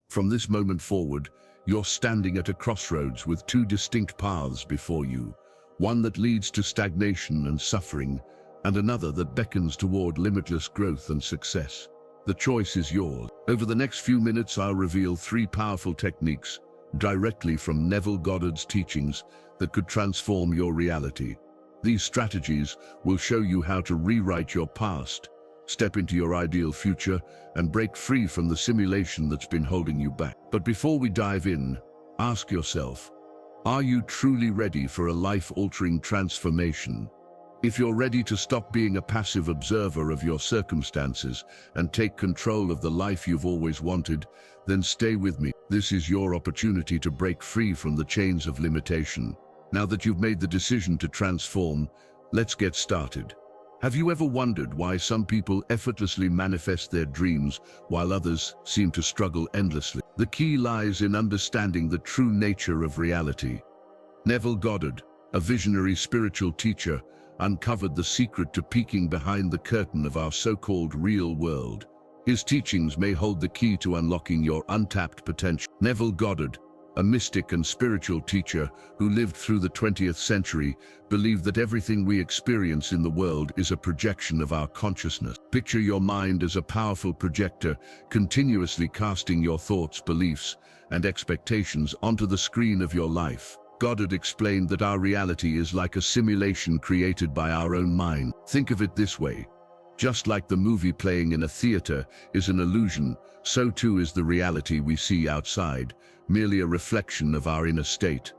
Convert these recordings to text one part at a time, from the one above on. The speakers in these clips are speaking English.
From this moment forward, you're standing at a crossroads with two distinct paths before you, one that leads to stagnation and suffering, and another that beckons toward limitless growth and success. The choice is yours. Over the next few minutes, I'll reveal 3 powerful techniques directly from Neville Goddard's teachings that could transform your reality. These strategies will show you how to rewrite your past, step into your ideal future, and break free from the simulation that's been holding you back. But before we dive in, ask yourself, are you truly ready for a life-altering transformation? If you're ready to stop being a passive observer of your circumstances and take control of the life you've always wanted, then stay with me. This is your opportunity to break free from the chains of limitation. Now that you've made the decision to transform, let's get started. Have you ever wondered why some people effortlessly manifest their dreams while others seem to struggle endlessly? The key lies in understanding the true nature of reality. Neville Goddard, a visionary spiritual teacher, uncovered the secret to peeking behind the curtain of our so-called real world. His teachings may hold the key to unlocking your untapped potential. Neville Goddard, a mystic and spiritual teacher who lived through the 20th century, believed that everything we experience in the world is a projection of our consciousness. Picture your mind as a powerful projector, continuously casting your thoughts, beliefs, and expectations onto the screen of your life. Goddard explained that our reality is like a simulation created by our own mind. Think of it this way. Just like the movie playing in a theater is an illusion, so too is the reality we see outside, merely a reflection of our inner state.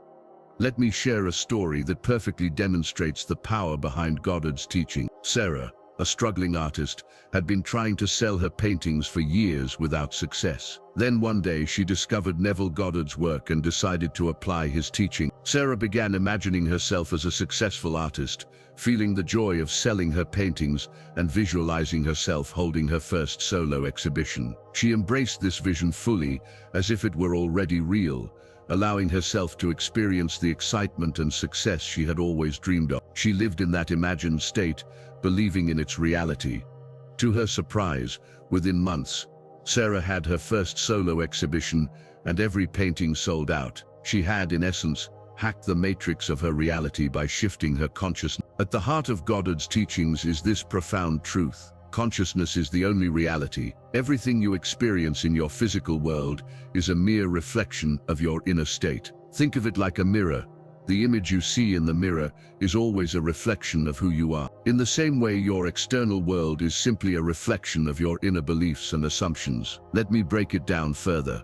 Let me share a story that perfectly demonstrates the power behind Goddard's teaching. Sarah, a struggling artist, had been trying to sell her paintings for years without success. Then one day she discovered Neville Goddard's work and decided to apply his teaching. Sarah began imagining herself as a successful artist, feeling the joy of selling her paintings and visualizing herself holding her first solo exhibition. She embraced this vision fully, as if it were already real, allowing herself to experience the excitement and success she had always dreamed of. She lived in that imagined state, believing in its reality. To her surprise, within months, Sarah had her first solo exhibition, and every painting sold out. She had, in essence, hacked the matrix of her reality by shifting her consciousness. At the heart of Goddard's teachings is this profound truth. Consciousness is the only reality. Everything you experience in your physical world is a mere reflection of your inner state. Think of it like a mirror. The image you see in the mirror is always a reflection of who you are. In the same way, your external world is simply a reflection of your inner beliefs and assumptions. Let me break it down further.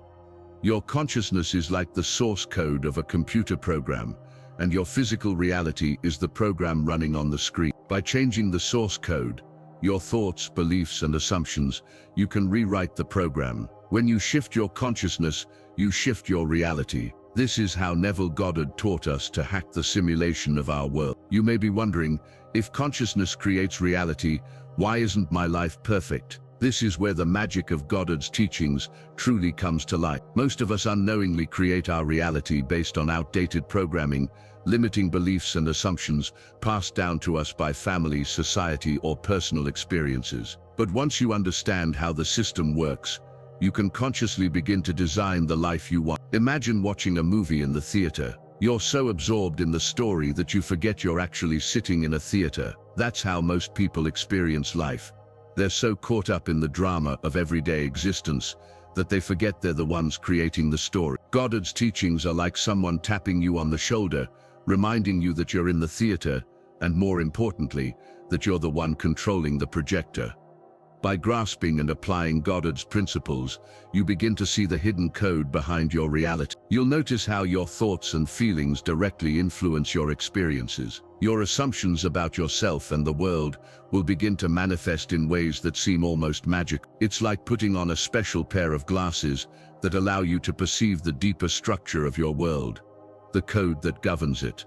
Your consciousness is like the source code of a computer program, and your physical reality is the program running on the screen. By changing the source code, your thoughts, beliefs, and assumptions, you can rewrite the program. When you shift your consciousness, you shift your reality. This is how Neville Goddard taught us to hack the simulation of our world. You may be wondering, if consciousness creates reality, why isn't my life perfect? This is where the magic of Goddard's teachings truly comes to light. Most of us unknowingly create our reality based on outdated programming, limiting beliefs and assumptions passed down to us by family, society, or personal experiences. But once you understand how the system works, you can consciously begin to design the life you want. Imagine watching a movie in the theater. You're so absorbed in the story that you forget you're actually sitting in a theater. That's how most people experience life. They're so caught up in the drama of everyday existence that they forget they're the ones creating the story. Goddard's teachings are like someone tapping you on the shoulder, reminding you that you're in the theater, and more importantly, that you're the one controlling the projector. By grasping and applying Goddard's principles, you begin to see the hidden code behind your reality. You'll notice how your thoughts and feelings directly influence your experiences. Your assumptions about yourself and the world will begin to manifest in ways that seem almost magic. It's like putting on a special pair of glasses that allow you to perceive the deeper structure of your world, the code that governs it.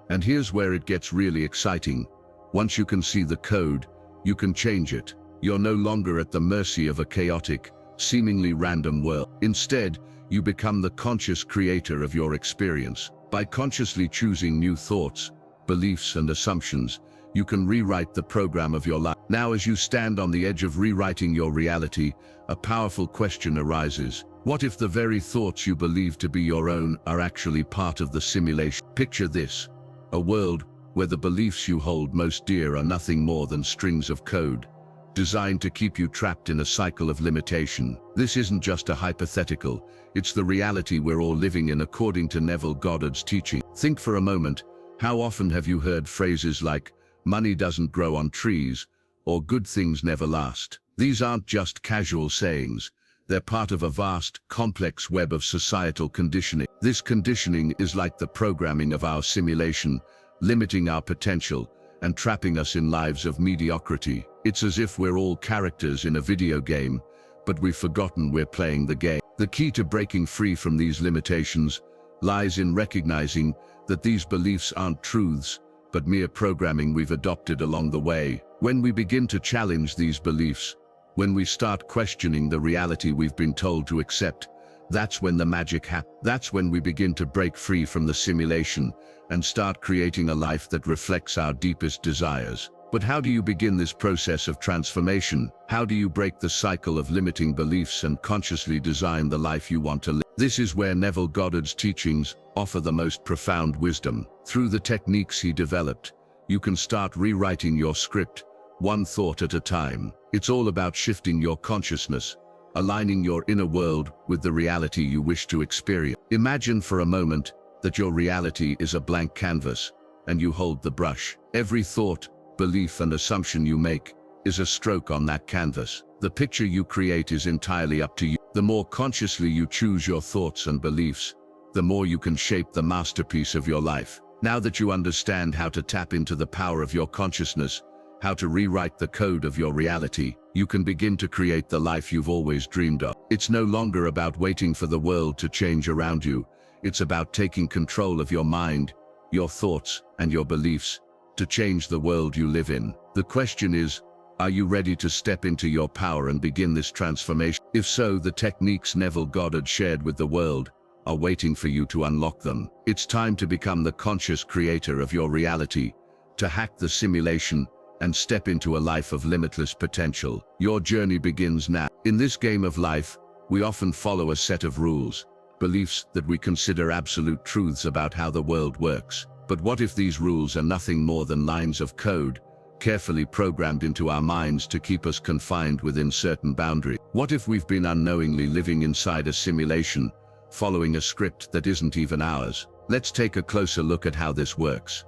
And here's where it gets really exciting. Once you can see the code, you can change it. You're no longer at the mercy of a chaotic, seemingly random world. Instead, you become the conscious creator of your experience. By consciously choosing new thoughts, beliefs, and assumptions, you can rewrite the program of your life. Now, as you stand on the edge of rewriting your reality, a powerful question arises. What if the very thoughts you believe to be your own are actually part of the simulation? Picture this: a world where the beliefs you hold most dear are nothing more than strings of code, designed to keep you trapped in a cycle of limitation. This isn't just a hypothetical, it's the reality we're all living in according to Neville Goddard's teaching. Think for a moment, how often have you heard phrases like, "Money doesn't grow on trees," or "good things never last"? These aren't just casual sayings. They're part of a vast, complex web of societal conditioning. This conditioning is like the programming of our simulation, limiting our potential and trapping us in lives of mediocrity. It's as if we're all characters in a video game, but we've forgotten we're playing the game. The key to breaking free from these limitations lies in recognizing that these beliefs aren't truths, but mere programming we've adopted along the way. When we begin to challenge these beliefs, when we start questioning the reality we've been told to accept, that's when the magic happens. That's when we begin to break free from the simulation and start creating a life that reflects our deepest desires. But how do you begin this process of transformation? How do you break the cycle of limiting beliefs and consciously design the life you want to live? This is where Neville Goddard's teachings offer the most profound wisdom. Through the techniques he developed, you can start rewriting your script, one thought at a time. It's all about shifting your consciousness, aligning your inner world with the reality you wish to experience. Imagine for a moment that your reality is a blank canvas, and you hold the brush. Every thought, belief, and assumption you make is a stroke on that canvas. The picture you create is entirely up to you. The more consciously you choose your thoughts and beliefs, the more you can shape the masterpiece of your life. Now that you understand how to tap into the power of your consciousness, how to rewrite the code of your reality, you can begin to create the life you've always dreamed of. It's no longer about waiting for the world to change around you. It's about taking control of your mind, your thoughts, and your beliefs to change the world you live in. The question is, are you ready to step into your power and begin this transformation? If so, the techniques Neville Goddard shared with the world are waiting for you to unlock them. It's time to become the conscious creator of your reality, to hack the simulation and step into a life of limitless potential. Your journey begins now. In this game of life, we often follow a set of rules, beliefs that we consider absolute truths about how the world works. But what if these rules are nothing more than lines of code, carefully programmed into our minds to keep us confined within certain boundaries? What if we've been unknowingly living inside a simulation, following a script that isn't even ours? Let's take a closer look at how this works.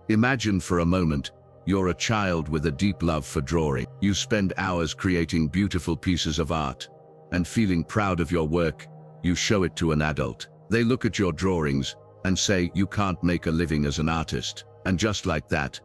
Imagine for a moment you're a child with a deep love for drawing. You spend hours creating beautiful pieces of art, and feeling proud of your work, you show it to an adult. They look at your drawings and say, "You can't make a living as an artist." And just like that,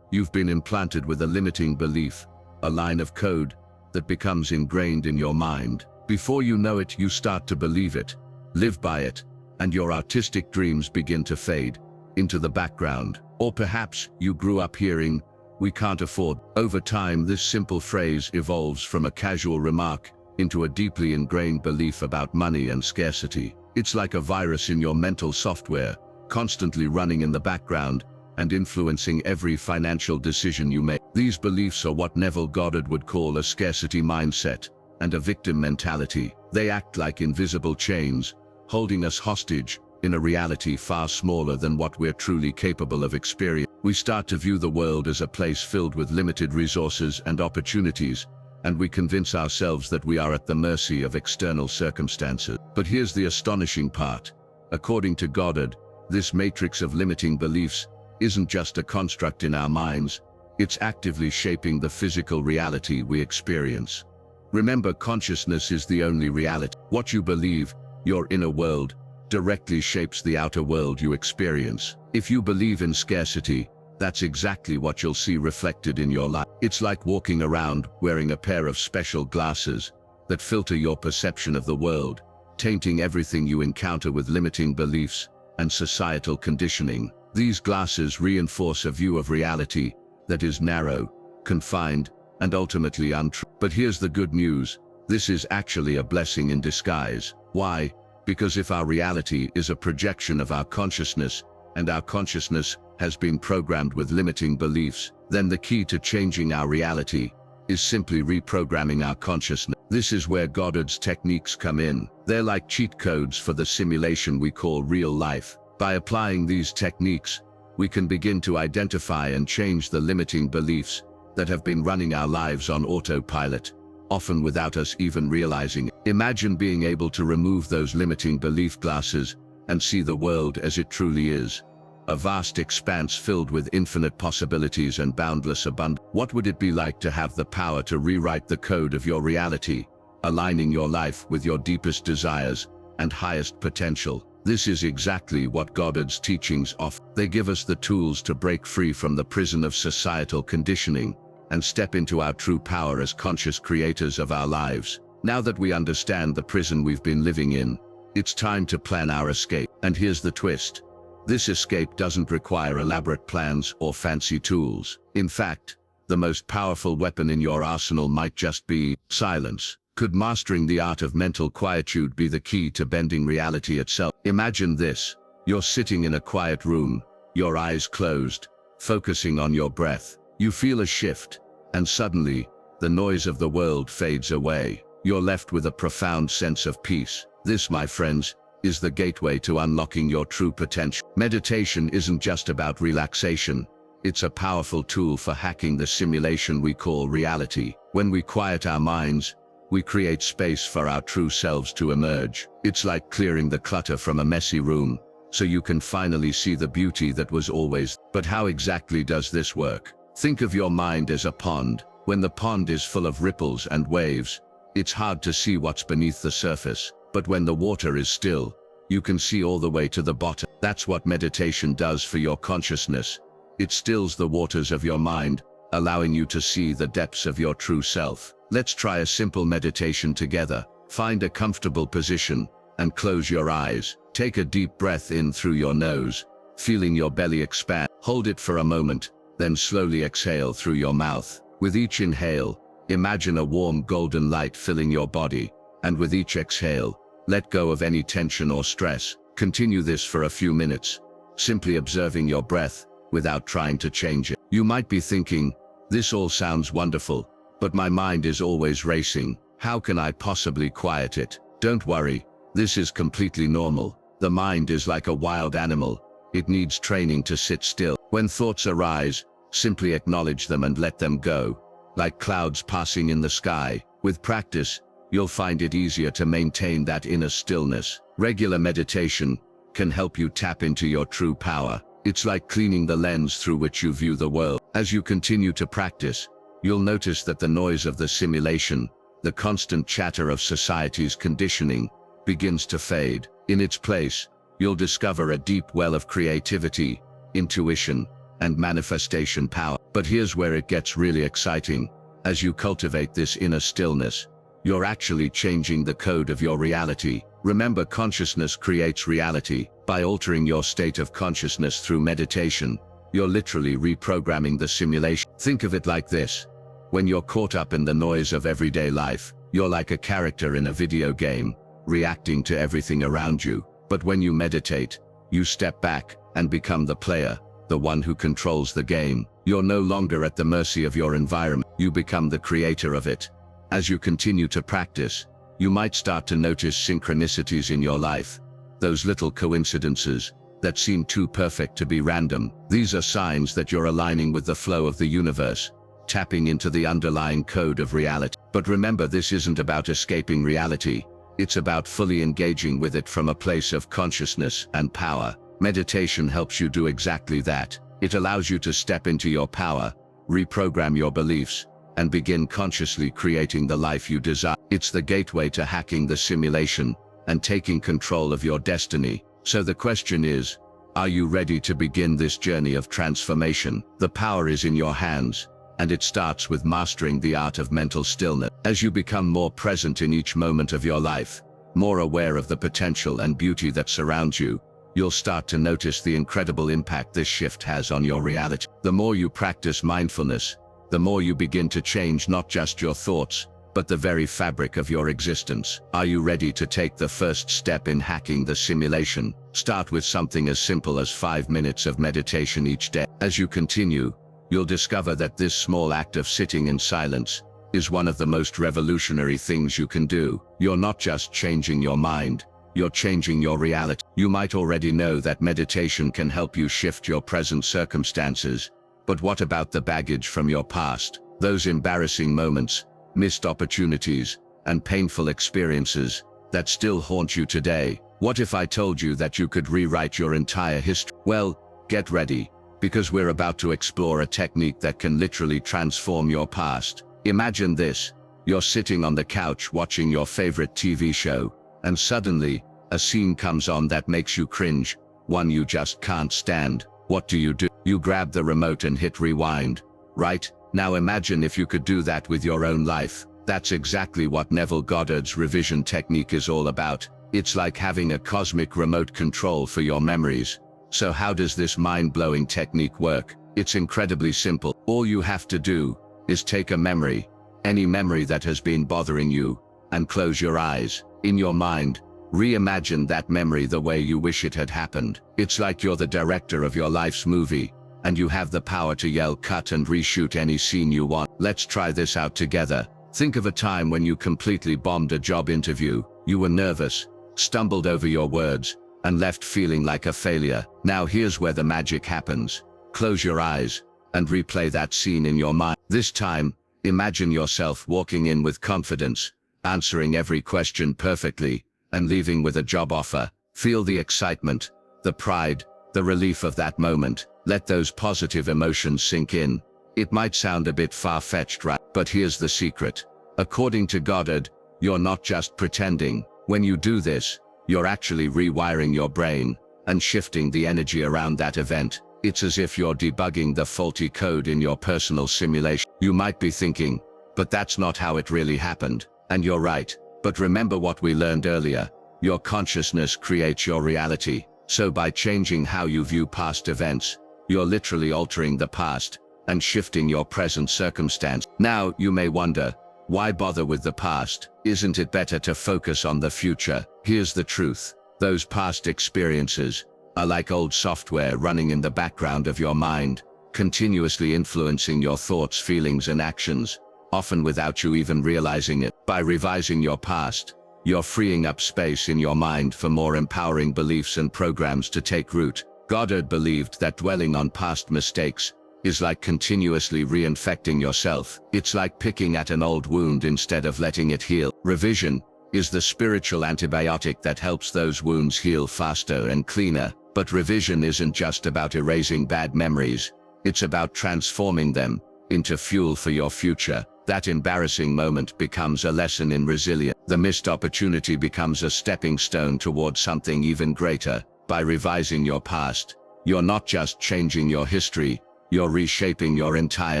you've been implanted with a limiting belief, a line of code that becomes ingrained in your mind. Before you know it, you start to believe it, live by it, and your artistic dreams begin to fade into the background. Or perhaps you grew up hearing, "We can't afford." Over time, this simple phrase evolves from a casual remark into a deeply ingrained belief about money and scarcity. It's like a virus in your mental software, constantly running in the background and influencing every financial decision you make. These beliefs are what Neville Goddard would call a scarcity mindset and a victim mentality. They act like invisible chains, holding us hostage in a reality far smaller than what we're truly capable of experiencing. We start to view the world as a place filled with limited resources and opportunities, and we convince ourselves that we are at the mercy of external circumstances. But here's the astonishing part. According to Goddard, this matrix of limiting beliefs isn't just a construct in our minds, it's actively shaping the physical reality we experience. Remember, consciousness is the only reality. What you believe, your inner world, directly shapes the outer world you experience. If you believe in scarcity, that's exactly what you'll see reflected in your life. It's like walking around wearing a pair of special glasses that filter your perception of the world, tainting everything you encounter with limiting beliefs and societal conditioning. These glasses reinforce a view of reality that is narrow, confined, and ultimately untrue. But here's the good news. This is actually a blessing in disguise. Why? Because if our reality is a projection of our consciousness, and our consciousness has been programmed with limiting beliefs, then the key to changing our reality is simply reprogramming our consciousness. This is where Goddard's techniques come in. They're like cheat codes for the simulation we call real life. By applying these techniques, we can begin to identify and change the limiting beliefs that have been running our lives on autopilot, often without us even realizing it. Imagine being able to remove those limiting belief glasses and see the world as it truly is. A vast expanse filled with infinite possibilities and boundless abundance. What would it be like to have the power to rewrite the code of your reality, aligning your life with your deepest desires and highest potential? This is exactly what Goddard's teachings offer. They give us the tools to break free from the prison of societal conditioning and step into our true power as conscious creators of our lives. Now that we understand the prison we've been living in, it's time to plan our escape. And here's the twist. This escape doesn't require elaborate plans or fancy tools. In fact, the most powerful weapon in your arsenal might just be silence. Could mastering the art of mental quietude be the key to bending reality itself? Imagine this. You're sitting in a quiet room, your eyes closed, focusing on your breath. You feel a shift, and suddenly, the noise of the world fades away. You're left with a profound sense of peace. This, my friends, is the gateway to unlocking your true potential. Meditation isn't just about relaxation. It's a powerful tool for hacking the simulation we call reality. When we quiet our minds, we create space for our true selves to emerge. It's like clearing the clutter from a messy room, so you can finally see the beauty that was always. But how exactly does this work? Think of your mind as a pond. When the pond is full of ripples and waves, it's hard to see what's beneath the surface. But when the water is still, you can see all the way to the bottom. That's what meditation does for your consciousness. It stills the waters of your mind, allowing you to see the depths of your true self. Let's try a simple meditation together. Find a comfortable position and close your eyes. Take a deep breath in through your nose, feeling your belly expand. Hold it for a moment, then slowly exhale through your mouth. With each inhale, imagine a warm golden light filling your body, and with each exhale, let go of any tension or stress. Continue this for a few minutes, simply observing your breath without trying to change it. You might be thinking, this all sounds wonderful, but my mind is always racing. How can I possibly quiet it? Don't worry, this is completely normal. The mind is like a wild animal. It needs training to sit still. When thoughts arise, simply acknowledge them and let them go. Like clouds passing in the sky, with practice, you'll find it easier to maintain that inner stillness. Regular meditation can help you tap into your true power. It's like cleaning the lens through which you view the world. As you continue to practice, you'll notice that the noise of the simulation, the constant chatter of society's conditioning, begins to fade. In its place, you'll discover a deep well of creativity, intuition, and manifestation power. But here's where it gets really exciting. As you cultivate this inner stillness, you're actually changing the code of your reality. Remember, consciousness creates reality. By altering your state of consciousness through meditation, you're literally reprogramming the simulation. Think of it like this. When you're caught up in the noise of everyday life, you're like a character in a video game, reacting to everything around you. But when you meditate, you step back and become the player, the one who controls the game. You're no longer at the mercy of your environment. You become the creator of it. As you continue to practice, you might start to notice synchronicities in your life. Those little coincidences that seem too perfect to be random. These are signs that you're aligning with the flow of the universe, tapping into the underlying code of reality. But remember, this isn't about escaping reality. It's about fully engaging with it from a place of consciousness and power. Meditation helps you do exactly that. It allows you to step into your power, reprogram your beliefs, and begin consciously creating the life you desire. It's the gateway to hacking the simulation and taking control of your destiny. So the question is, are you ready to begin this journey of transformation? The power is in your hands, and it starts with mastering the art of mental stillness. As you become more present in each moment of your life, more aware of the potential and beauty that surrounds you, you'll start to notice the incredible impact this shift has on your reality. The more you practice mindfulness, the more you begin to change not just your thoughts, but the very fabric of your existence. Are you ready to take the first step in hacking the simulation? Start with something as simple as 5 minutes of meditation each day. As you continue, you'll discover that this small act of sitting in silence is one of the most revolutionary things you can do. You're not just changing your mind, you're changing your reality. You might already know that meditation can help you shift your present circumstances, but what about the baggage from your past? Those embarrassing moments, missed opportunities, and painful experiences that still haunt you today. What if I told you that you could rewrite your entire history? Well, get ready, because we're about to explore a technique that can literally transform your past. Imagine this: you're sitting on the couch watching your favorite TV show, and suddenly, a scene comes on that makes you cringe, one you just can't stand. What do? You grab the remote and hit rewind, right? Now imagine if you could do that with your own life. That's exactly what Neville Goddard's revision technique is all about. It's like having a cosmic remote control for your memories. So how does this mind-blowing technique work? It's incredibly simple. All you have to do is take a memory, any memory that has been bothering you, and close your eyes. In your mind, reimagine that memory the way you wish it had happened. It's like you're the director of your life's movie, and you have the power to yell cut and reshoot any scene you want. Let's try this out together. Think of a time when you completely bombed a job interview. You were nervous, stumbled over your words, and left feeling like a failure. Now here's where the magic happens. Close your eyes and replay that scene in your mind. This time, imagine yourself walking in with confidence, answering every question perfectly, and leaving with a job offer. Feel the excitement, the pride, the relief of that moment. Let those positive emotions sink in. It might sound a bit far-fetched, right? But here's the secret. According to Goddard, you're not just pretending. When you do this, you're actually rewiring your brain and shifting the energy around that event. It's as if you're debugging the faulty code in your personal simulation. You might be thinking, but that's not how it really happened. And you're right. But remember what we learned earlier. Your consciousness creates your reality. So by changing how you view past events, you're literally altering the past and shifting your present circumstance. Now, you may wonder, why bother with the past? Isn't it better to focus on the future? Here's the truth. Those past experiences are like old software running in the background of your mind, continuously influencing your thoughts, feelings, and actions, often without you even realizing it. By revising your past, you're freeing up space in your mind for more empowering beliefs and programs to take root. Goddard believed that dwelling on past mistakes is like continuously reinfecting yourself. It's like picking at an old wound instead of letting it heal. Revision is the spiritual antibiotic that helps those wounds heal faster and cleaner. But revision isn't just about erasing bad memories. It's about transforming them into fuel for your future. That embarrassing moment becomes a lesson in resilience. The missed opportunity becomes a stepping stone towards something even greater. By revising your past, you're not just changing your history, you're reshaping your entire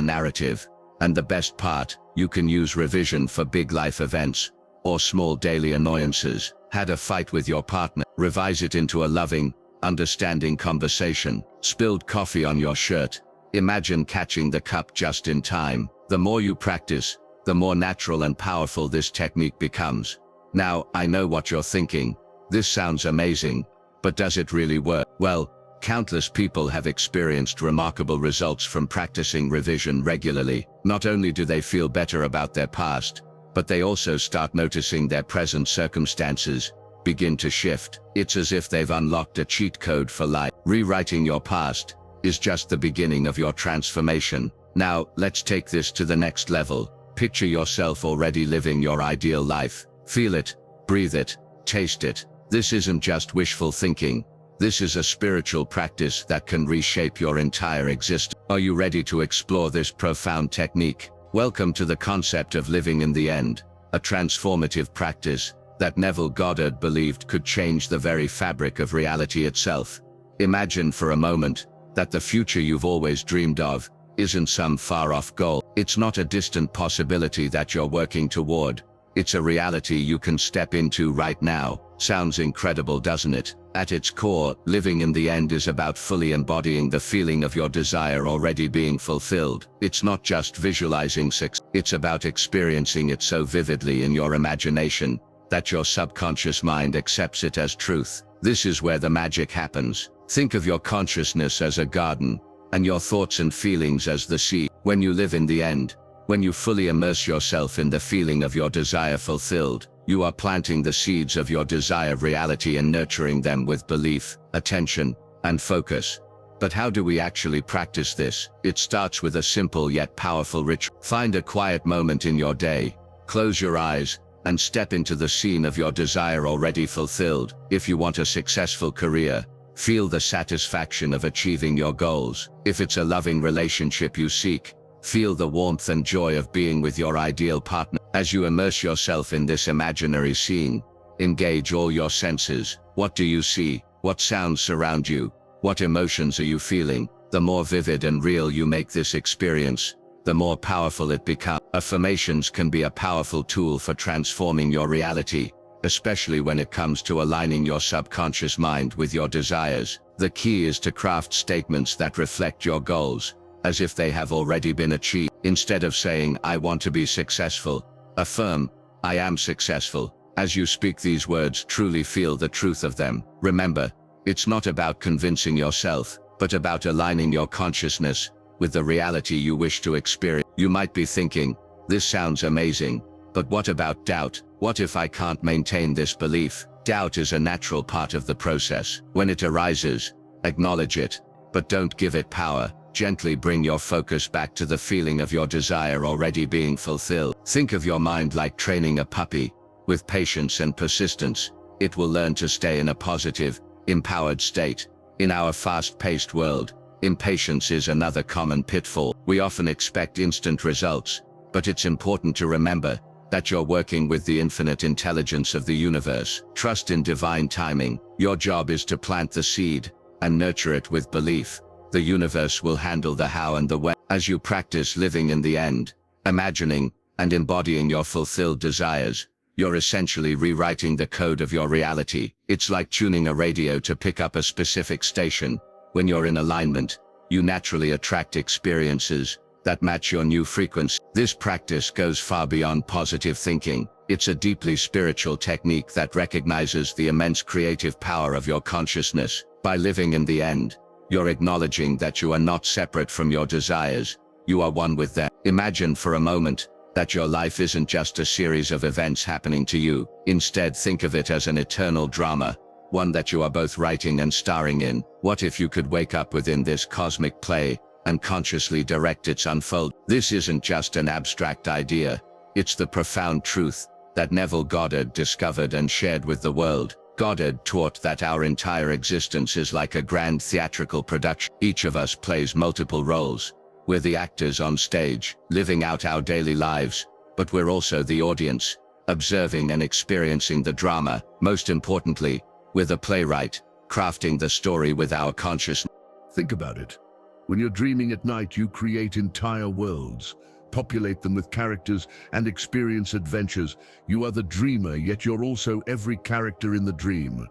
narrative. And the best part, you can use revision for big life events or small daily annoyances. Had a fight with your partner? Revise it into a loving, understanding conversation. Spilled coffee on your shirt? Imagine catching the cup just in time. The more you practice, the more natural and powerful this technique becomes. Now, I know what you're thinking. This sounds amazing, but does it really work? Well, countless people have experienced remarkable results from practicing revision regularly. Not only do they feel better about their past, but they also start noticing their present circumstances begin to shift. It's as if they've unlocked a cheat code for life. Rewriting your past is just the beginning of your transformation. Now, let's take this to the next level. Picture yourself already living your ideal life. Feel it, breathe it, taste it. This isn't just wishful thinking. This is a spiritual practice that can reshape your entire existence. Are you ready to explore this profound technique? Welcome to the concept of living in the end, a transformative practice that Neville Goddard believed could change the very fabric of reality itself. Imagine for a moment that the future you've always dreamed of isn't some far-off goal. It's not a distant possibility that you're working toward. It's a reality you can step into right now. Sounds incredible, doesn't it? At its core, living in the end is about fully embodying the feeling of your desire already being fulfilled. It's not just visualizing success. It's about experiencing it so vividly in your imagination that your subconscious mind accepts it as truth. This is where the magic happens. Think of your consciousness as a garden, and your thoughts and feelings as the seed. When you live in the end, When you fully immerse yourself in the feeling of your desire fulfilled, you are planting the seeds of your desired reality and nurturing them with belief, attention, and focus. But how do we actually practice this? It starts with a simple yet powerful ritual. Find a quiet moment in your day, close your eyes, and step into the scene of your desire already fulfilled. If you want a successful career, feel the satisfaction of achieving your goals. If it's a loving relationship you seek, feel the warmth and joy of being with your ideal partner. As you immerse yourself in this imaginary scene, engage all your senses. What do you see? What sounds surround you? What emotions are you feeling? The more vivid and real you make this experience, the more powerful it becomes. Affirmations can be a powerful tool for transforming your reality, especially when it comes to aligning your subconscious mind with your desires. The key is to craft statements that reflect your goals, as if they have already been achieved. Instead of saying, "I want to be successful," affirm, "I am successful." As you speak these words, truly feel the truth of them. Remember, it's not about convincing yourself, but about aligning your consciousness with the reality you wish to experience. You might be thinking, "This sounds amazing, but what about doubt? What if I can't maintain this belief?" Doubt is a natural part of the process. When it arises, acknowledge it, but don't give it power. Gently bring your focus back to the feeling of your desire already being fulfilled. Think of your mind like training a puppy. With patience and persistence, it will learn to stay in a positive, empowered state. In our fast-paced world, impatience is another common pitfall. We often expect instant results, but it's important to remember that you're working with the infinite intelligence of the universe. Trust in divine timing. Your job is to plant the seed and nurture it with belief. The universe will handle the how and the when. As you practice living in the end, imagining and embodying your fulfilled desires, you're essentially rewriting the code of your reality. It's like tuning a radio to pick up a specific station. When you're in alignment, you naturally attract experiences that match your new frequency. This practice goes far beyond positive thinking. It's a deeply spiritual technique that recognizes the immense creative power of your consciousness. By living in the end, you're acknowledging that you are not separate from your desires, you are one with them. Imagine for a moment that your life isn't just a series of events happening to you. Instead, think of it as an eternal drama, one that you are both writing and starring in. What if you could wake up within this cosmic play and consciously direct its unfold? This isn't just an abstract idea, it's the profound truth that Neville Goddard discovered and shared with the world. Goddard taught that our entire existence is like a grand theatrical production. Each of us plays multiple roles. We're the actors on stage, living out our daily lives, but we're also the audience, observing and experiencing the drama. Most importantly, we're the playwright, crafting the story with our consciousness. Think about it. When you're dreaming at night, you create entire worlds, populate them with characters, and experience adventures. You are the dreamer, yet you're also every character in the dream.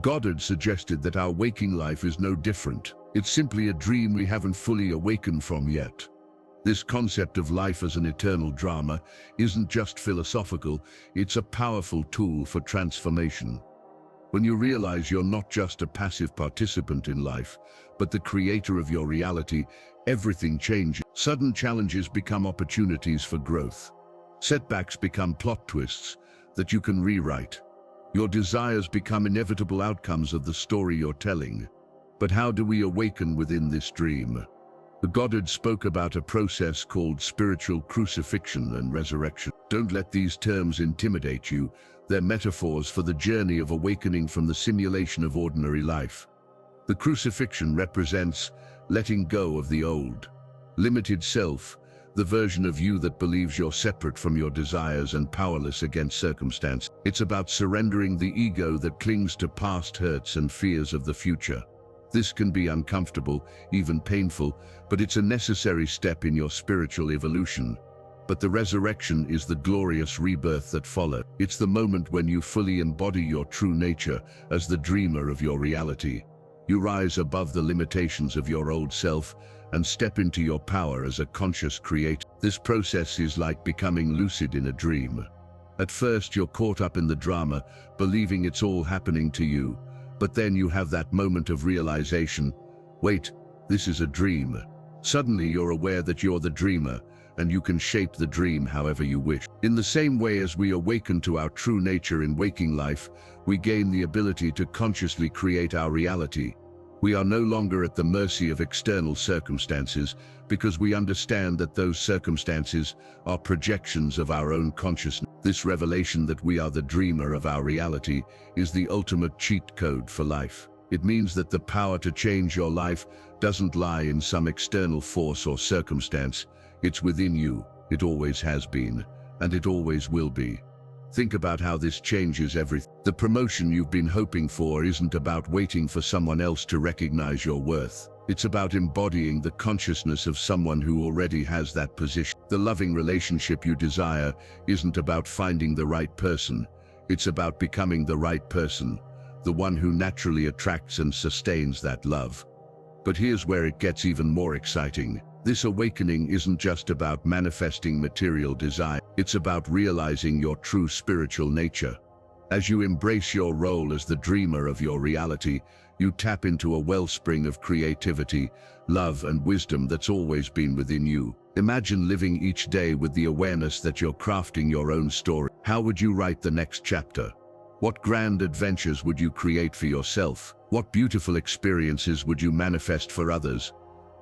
Goddard suggested that our waking life is no different. It's simply a dream we haven't fully awakened from yet. This concept of life as an eternal drama isn't just philosophical, it's a powerful tool for transformation. When you realize you're not just a passive participant in life, but the creator of your reality, everything changes. Sudden challenges become opportunities for growth. Setbacks become plot twists that you can rewrite. Your desires become inevitable outcomes of the story you're telling. But how do we awaken within this dream? Goddard spoke about a process called spiritual crucifixion and resurrection. Don't let these terms intimidate you. They're metaphors for the journey of awakening from the simulation of ordinary life. The crucifixion represents letting go of the old, limited self, the version of you that believes you're separate from your desires and powerless against circumstance. It's about surrendering the ego that clings to past hurts and fears of the future. This can be uncomfortable, even painful, but it's a necessary step in your spiritual evolution. But the resurrection is the glorious rebirth that follows. It's the moment when you fully embody your true nature as the dreamer of your reality. You rise above the limitations of your old self and step into your power as a conscious creator. This process is like becoming lucid in a dream. At first, you're caught up in the drama, believing it's all happening to you. But then you have that moment of realization. Wait, this is a dream. Suddenly you're aware that you're the dreamer, and you can shape the dream however you wish. In the same way as we awaken to our true nature in waking life, we gain the ability to consciously create our reality. We are no longer at the mercy of external circumstances because we understand that those circumstances are projections of our own consciousness. This revelation that we are the dreamer of our reality is the ultimate cheat code for life. It means that the power to change your life doesn't lie in some external force or circumstance. It's within you. It always has been, and it always will be. Think about how this changes everything. The promotion you've been hoping for isn't about waiting for someone else to recognize your worth. It's about embodying the consciousness of someone who already has that position. The loving relationship you desire isn't about finding the right person. It's about becoming the right person, the one who naturally attracts and sustains that love. But here's where it gets even more exciting. This awakening isn't just about manifesting material desire. It's about realizing your true spiritual nature. As you embrace your role as the dreamer of your reality, you tap into a wellspring of creativity, love, and wisdom that's always been within you. Imagine living each day with the awareness that you're crafting your own story. How would you write the next chapter? What grand adventures would you create for yourself? What beautiful experiences would you manifest for others?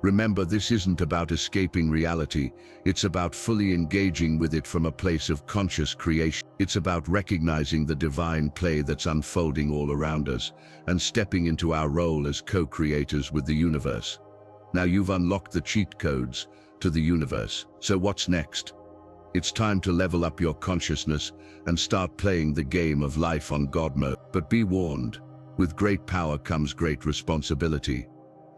Remember, this isn't about escaping reality. It's about fully engaging with it from a place of conscious creation. It's about recognizing the divine play that's unfolding all around us and stepping into our role as co-creators with the universe. Now you've unlocked the cheat codes to the universe. So what's next? It's time to level up your consciousness and start playing the game of life on God mode. But be warned, with great power comes great responsibility.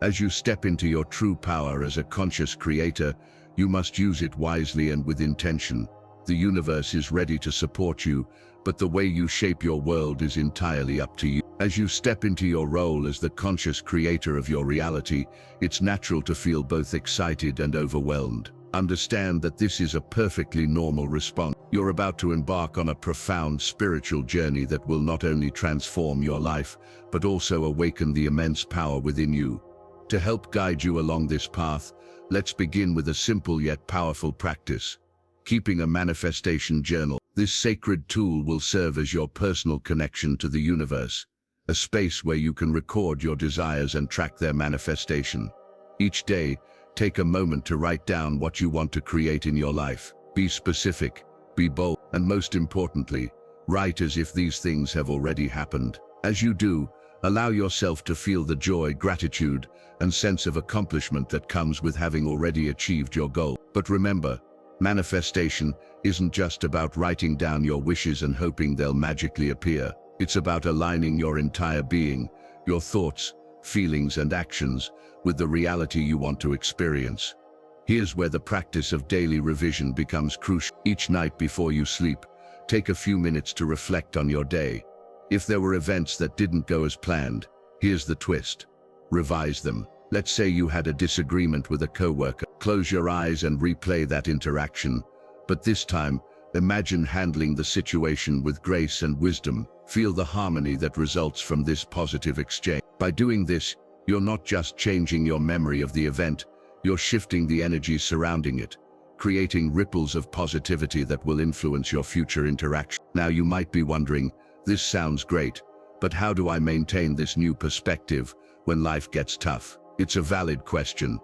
As you step into your true power as a conscious creator, you must use it wisely and with intention. The universe is ready to support you, but the way you shape your world is entirely up to you. As you step into your role as the conscious creator of your reality, it's natural to feel both excited and overwhelmed. Understand that this is a perfectly normal response. You're about to embark on a profound spiritual journey that will not only transform your life, but also awaken the immense power within you. To help guide you along this path, let's begin with a simple yet powerful practice: keeping a manifestation journal. This sacred tool will serve as your personal connection to the universe, a space where you can record your desires and track their manifestation. Each day, take a moment to write down what you want to create in your life. Be specific, be bold, and most importantly, write as if these things have already happened. As you do, allow yourself to feel the joy, gratitude, and sense of accomplishment that comes with having already achieved your goal. But remember, manifestation isn't just about writing down your wishes and hoping they'll magically appear. It's about aligning your entire being, your thoughts, feelings, and actions with the reality you want to experience. Here's where the practice of daily revision becomes crucial. Each night before you sleep, take a few minutes to reflect on your day. If there were events that didn't go as planned, here's the twist: revise them. Let's say you had a disagreement with a coworker. Close your eyes and replay that interaction. But this time, imagine handling the situation with grace and wisdom. Feel the harmony that results from this positive exchange. By doing this, you're not just changing your memory of the event, you're shifting the energy surrounding it, creating ripples of positivity that will influence your future interaction. Now you might be wondering, this sounds great, but how do I maintain this new perspective when life gets tough? It's a valid question.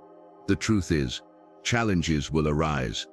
The truth is, challenges will arise,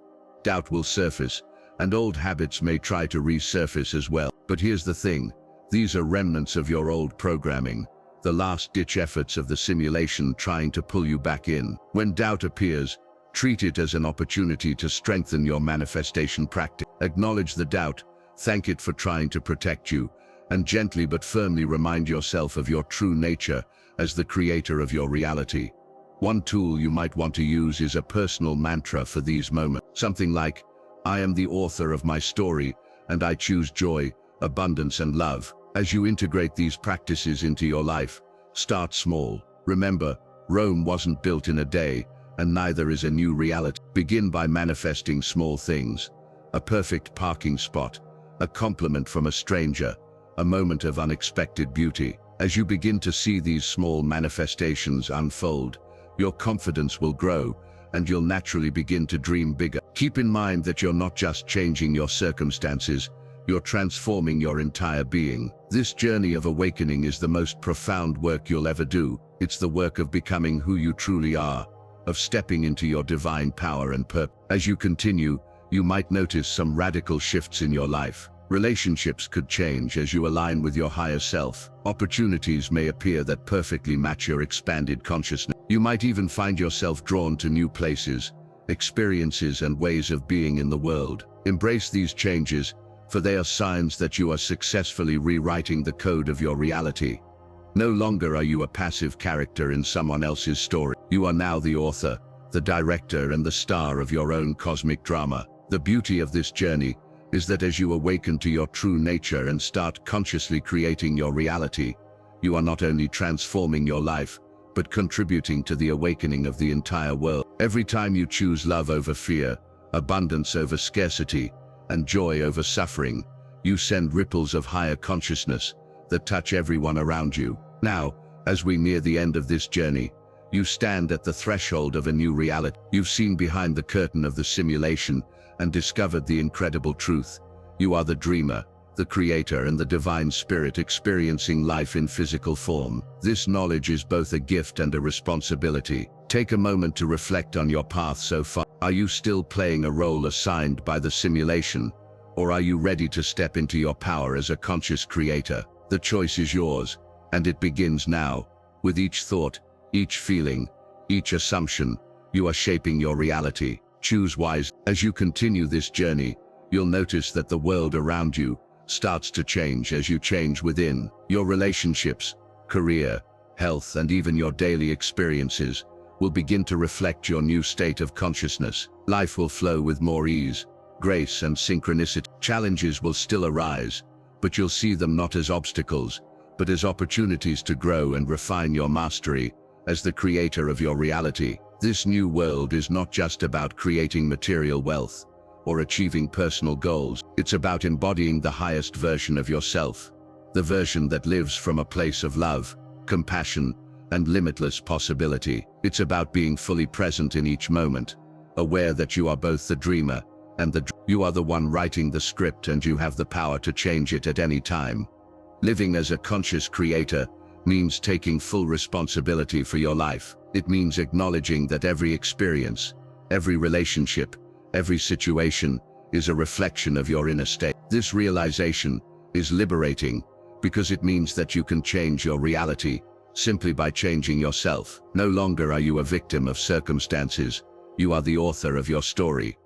doubt will surface, and old habits may try to resurface as well. But here's the thing, these are remnants of your old programming, the last-ditch efforts of the simulation trying to pull you back in. When doubt appears, treat it as an opportunity to strengthen your manifestation practice. Acknowledge the doubt, thank it for trying to protect you, and gently but firmly remind yourself of your true nature as the creator of your reality. One tool you might want to use is a personal mantra for these moments. Something like, I am the author of my story, and I choose joy, abundance, and love. As you integrate these practices into your life, start small. Remember, Rome wasn't built in a day, and neither is a new reality. Begin by manifesting small things: a perfect parking spot, a compliment from a stranger, a moment of unexpected beauty. As you begin to see these small manifestations unfold, your confidence will grow, and you'll naturally begin to dream bigger. Keep in mind that you're not just changing your circumstances, you're transforming your entire being. This journey of awakening is the most profound work you'll ever do. It's the work of becoming who you truly are, of stepping into your divine power and purpose. As you continue, you might notice some radical shifts in your life. Relationships could change as you align with your higher self. Opportunities may appear that perfectly match your expanded consciousness. You might even find yourself drawn to new places, experiences, and ways of being in the world. Embrace these changes, for they are signs that you are successfully rewriting the code of your reality. No longer are you a passive character in someone else's story. You are now the author, the director, and the star of your own cosmic drama. The beauty of this journey is that as you awaken to your true nature and start consciously creating your reality, you are not only transforming your life, but contributing to the awakening of the entire world. Every time you choose love over fear, abundance over scarcity, and joy over suffering, you send ripples of higher consciousness that touch everyone around you. Now, as we near the end of this journey, you stand at the threshold of a new reality. You've seen behind the curtain of the simulation and discovered the incredible truth. You are the dreamer, the creator, and the divine spirit experiencing life in physical form. This knowledge is both a gift and a responsibility. Take a moment to reflect on your path so far. Are you still playing a role assigned by the simulation, or are you ready to step into your power as a conscious creator? The choice is yours, and it begins now. With each thought, each feeling, each assumption, you are shaping your reality. Choose wise. As you continue this journey, you'll notice that the world around you starts to change as you change within. Your relationships, career, health, and even your daily experiences will begin to reflect your new state of consciousness. Life will flow with more ease, grace, and synchronicity. Challenges will still arise, but you'll see them not as obstacles, but as opportunities to grow and refine your mastery as the creator of your reality. This new world is not just about creating material wealth or achieving personal goals. It's about embodying the highest version of yourself, the version that lives from a place of love, compassion, and limitless possibility. It's about being fully present in each moment, aware that you are both the dreamer and you are the one writing the script, and you have the power to change it at any time. Living as a conscious creator means taking full responsibility for your life. It means acknowledging that every experience, every relationship, every situation is a reflection of your inner state. This realization is liberating because it means that you can change your reality simply by changing yourself. No longer are you a victim of circumstances, you are the author of your story.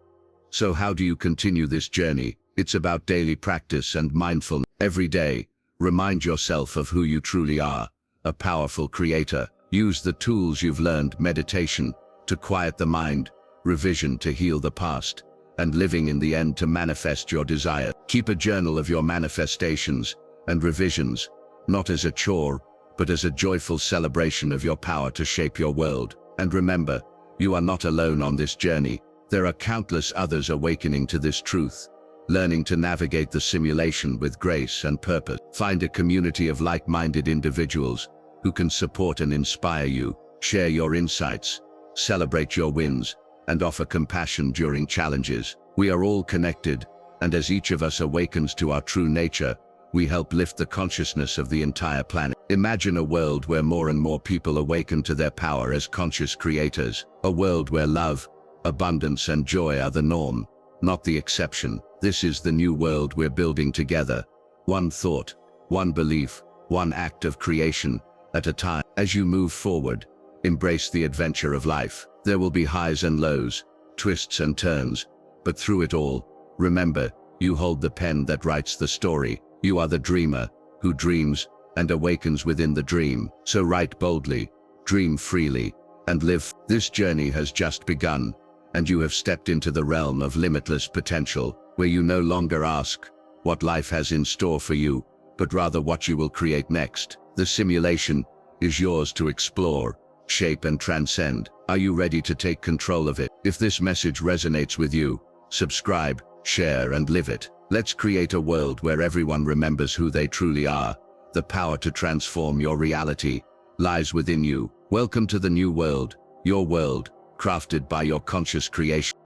So how do you continue this journey? It's about daily practice and mindfulness. Every day, remind yourself of who you truly are, a powerful creator. Use the tools you've learned: meditation to quiet the mind, revision to heal the past, and living in the end to manifest your desire. Keep a journal of your manifestations and revisions, not as a chore, but as a joyful celebration of your power to shape your world. And remember, you are not alone on this journey. There are countless others awakening to this truth, learning to navigate the simulation with grace and purpose. Find a community of like-minded individuals who can support and inspire you. Share your insights, celebrate your wins, and offer compassion during challenges. We are all connected, and as each of us awakens to our true nature, we help lift the consciousness of the entire planet. Imagine a world where more and more people awaken to their power as conscious creators. A world where love, abundance, and joy are the norm, not the exception. This is the new world we're building together. One thought, one belief, one act of creation at a time. As you move forward, embrace the adventure of life. There will be highs and lows, twists and turns, but through it all, remember, you hold the pen that writes the story. You are the dreamer who dreams and awakens within the dream. So write boldly, dream freely, and live. This journey has just begun, and you have stepped into the realm of limitless potential, where you no longer ask what life has in store for you, but rather what you will create next. The simulation is yours to explore, shape, and transcend. Are you ready to take control of it? If this message resonates with you, subscribe, share, and live it. Let's create a world where everyone remembers who they truly are. The power to transform your reality lies within you. Welcome to the new world, your world, crafted by your conscious creation.